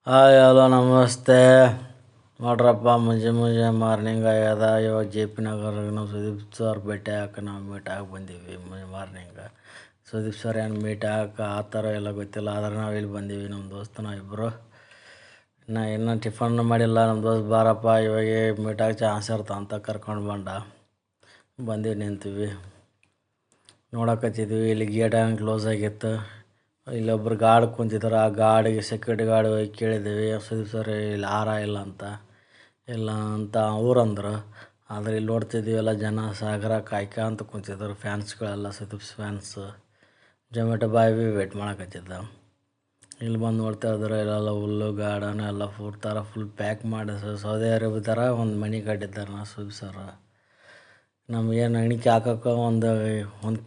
Hi hello ನಮಸ್ತೆ. ನೋಡ್ರಪ್ಪ ಮುಂಜಾನೆ ಮಾರ್ನಿಂಗ್ ಆಗ್ಯದ. ಇವಾಗ ಜೆ ಪಿ ನಗರ ನಾವು ಸುದೀಪ್ ಸರ್ ಭೇಟಿ ಹಾಕಿ ನಾವು ಮೀಟ್ ಆಗಿ ಬಂದೀವಿ. ಮಾರ್ನಿಂಗ್ ಸುದೀಪ್ ಸರ್ ಏನು ಮೀಟ್ ಹಾಕಿ ಆ ಥರ ಎಲ್ಲ ಗೊತ್ತಿಲ್ಲ, ಆದ್ರೆ ನಾವು ಇಲ್ಲಿ ಬಂದೀವಿ. ನಮ್ಮ ದೋಸ್ತ ನಾವಿಬ್ಬರು ಇನ್ನೂ ಟಿಫನ್ ಮಾಡಿಲ್ಲ. ನಮ್ಮ ದೋಸ್ತ ಬಾರಪ್ಪ ಇವಾಗ ಮೀಟ್ ಆಗಿ ಚಾನ್ಸ್ ಇರ್ತ ಅಂತ ಕರ್ಕೊಂಡು ಬಂದೀವಿ. ನಿಂತೀವಿ ನೋಡಕತ್ತಿದ್ವಿ. ಇಲ್ಲಿ ಗೇಟ್ ಹಂಗೆ ಕ್ಲೋಸ್ ಆಗಿತ್ತು. ಇಲ್ಲೊಬ್ರು ಗಾರ್ಡ್ ಕುಂತಿದ್ರು. ಆ ಗಾರ್ಡಿಗೆ ಸೆಕ್ಯೂರಿಟಿ ಗಾರ್ಡ್ ಹೋಗಿ ಕೇಳಿದ್ದೀವಿ, ಸುದೀಪ್ ಸರ್ ಇಲ್ಲಿ ಆರ ಇಲ್ಲ ಅಂತ ಅವ್ರಂದ್ರು. ಆದರೆ ಇಲ್ಲಿ ನೋಡ್ತಿದ್ವಿ ಎಲ್ಲ ಜನ ಸಾಗರ ಕಾಯ್ಕೊಂತ ಕುಂತಿದ್ರು. ಫ್ಯಾನ್ಸ್ಗಳೆಲ್ಲ ಸುದೀಪ್ ಫ್ಯಾನ್ಸ್. ಜೊಮ್ಯಾಟೊ ಬಾಯ್ ಭೀ ವೇಟ್ ಮಾಡಕತ್ತಿದ್ದ. ಇಲ್ಲಿ ಬಂದು ನೋಡ್ತಾ ಇದ್ರು ಇಲ್ಲೆಲ್ಲ ಹುಲ್ಲು ಗಾರ್ಡನ್ ಎಲ್ಲ ಫುಲ್ ಪ್ಯಾಕ್ ಮಾಡಿ ಸೌದೆ ಅರೇಬಿಯ ಥರ ಒಂದು ಮನೆ ಕಟ್ಟಿದ್ದಾರೆ ನಾ ಸುದೀಪ್ ಸರ್. ನಮಗೇನು ಎಣಿಕೆ ಹಾಕೋಕೆ ಒಂದು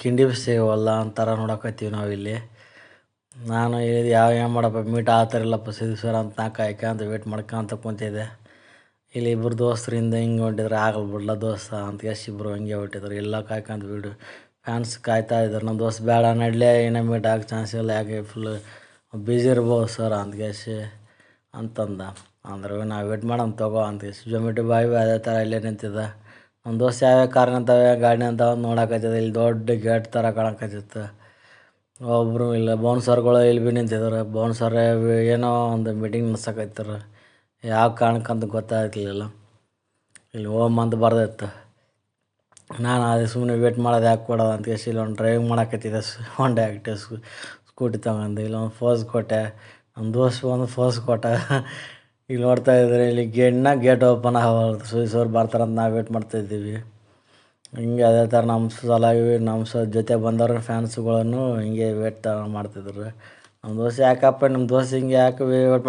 ಕಿಂಡಿ ಬಿ ಸಿಗವಲ್ಲ ಅಂತಾರ ನೋಡಕತ್ತೀವಿ ನಾವಿಲ್ಲಿ. ನಾನು ಹೇಳಿದೆ ಏನು ಮಾಡಪ್ಪ ಮೀಟ್ ಆಗ್ತಾರಿಲ್ಲಪ್ಪ ಸುದೀಪ್ ಸರ್ ಅಂತ ನಾ ಕಾಯ್ಕೊಂತ ವೇಟ್ ಮಾಡ್ಕೊಂತ ಕುಂತಿದ್ದೆ. ಇಲ್ಲಿ ಇಬ್ಬರು ದೋಸ್ತರಿಂದ ಹಿಂಗೆ ಹೊಂಟಿದ್ರು. ಆಗಲ್ಲ ಬಿಡಲ್ಲ ದೋಸ್ತ ಅಂತ ಇಬ್ಬರು ಹಂಗೆ ಹೊಟ್ಟಿದ್ರು. ಎಲ್ಲ ಕಾಯ್ಕೊಂತ ಬಿಡು ಫ್ಯಾನ್ಸ್ ಕಾಯ್ತಾ ಇದ್ರು. ನಮ್ಮ ದೋಸ್ತ ಬೇಡ ನಡ್ಲೆ ಏನೋ ಮೀಟ್ ಆಗೋ ಚಾನ್ಸ್ ಇಲ್ಲ, ಯಾಕೆ ಫುಲ್ ಬಿಜಿ ಇರ್ಬೋದು ಸರ್ ಅಂತಂದ. ಅಂದ್ರೆ ನಾವು ವೇಟ್ ಮಾಡೋಣ ತಗೋ ಅಂತ ಜೊಮ್ಯಾಟೊ ಬಾಯ್ ಅದೇ ಥರ ಇಲ್ಲೇ ನಿಂತಿದ್ದ. ನಮ್ಮ ದೋಸ್ತ ಯಾವ್ಯಾವ ಕಾರ್ ನಿಂತಾವೆ ಗಾಡಿ ನಿಂತಾವ ನೋಡಕತ್ತಿದ್ದ. ಇಲ್ಲಿ ದೊಡ್ಡ ಗೇಟ್ ಥರ ಕಾಣಕತ್ತಿತ್ತು. ಒಬ್ಬರು ಇಲ್ಲ ಬೌನ್ಸರ್ಗಳು ಇಲ್ಲಿ ಭೀ ನಿಂತಿದ್ದಾರೆ. ಬೌನ್ಸರ್ ಏನೋ ಒಂದು ಮೀಟಿಂಗ್ ನಡೆಸಕತ್ತಿದ್ರು. ಯಾವ ಕಾರಣಕ್ಕಂತ ಗೊತ್ತಾಗ್ತಿರ್ಲಿಲ್ಲ. ಇಲ್ಲಿ ಅಂತ ಬರ್ದಿತ್ತು. ನಾನು ಅದೇ ಸುಮ್ಮನೆ ವೇಟ್ ಮಾಡೋದು ಯಾಕೆ ಕೊಡೋದು ಅಂತ ಇಲ್ಲಿ ಒಂದು ಡ್ರೈವಿಂಗ್ ಮಾಡಕತ್ತಿದ್ದೆ. ಹೊಂಡೆ ಆಕ್ಟಿವ್ ಸ್ಕೂಟಿ ತಗೊಂಡು ಇಲ್ಲೊಂದು ಫೋಸ್ ಕೊಟ್ಟೆ. ನಮ್ಮ ದೋಸ್ತ್ ಒಂದು ಫೋಸ್ ಕೊಟ್ಟ. ಇಲ್ಲಿ ನೋಡ್ತಾ ಇದ್ರೆ ಇಲ್ಲಿ ಗೇಟ್ ಓಪನ್ ಆಗೋದು. ಸುದೀಪ್ ಸರ್ ಬರ್ತಾರಂತ ನಾವು ವೇಟ್ ಮಾಡ್ತಾಯಿದ್ದೀವಿ. ಹಿಂಗೆ ಅದೇ ಥರ ನಮ್ಮ ಜೊತೆ ಬಂದವ್ರ ಫ್ಯಾನ್ಸ್ಗಳನ್ನು ಹಿಂಗೆ ವೇಟ್ ಮಾಡ್ತಿದ್ರು. ನಮ್ಮ ದೋಸ್ತ್ ಯಾಕಪ್ಪ ನಿಮ್ಮ ದೋಸ್ತ್ ಹಿಂಗೆ ಯಾಕೆ ವೇಟ್